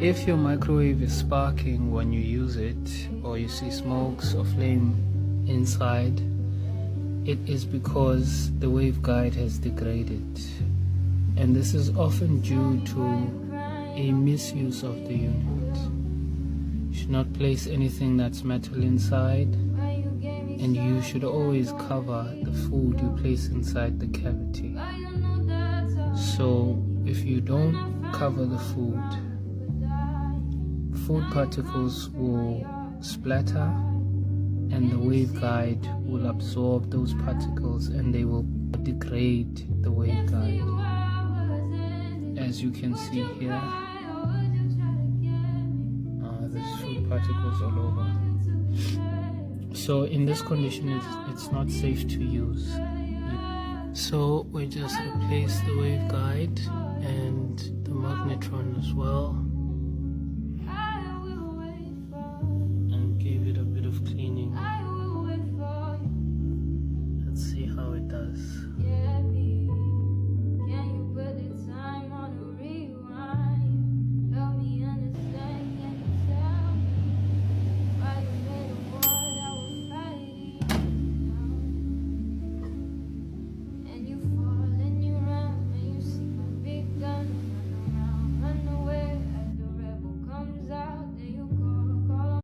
If your microwave is sparking when you use it, or you see smokes or flame inside, it is because the waveguide has degraded, and this is often due to a misuse of the unit. You should not place anything that's metal inside, and you should always cover the food you place inside the cavity. So if you don't cover the food particles will splatter, and the waveguide will absorb those particles and they will degrade the waveguide. As you can see here, there's food particles all over. So in this condition, it's not safe to use. So we just replace the waveguide and the magnetron as well.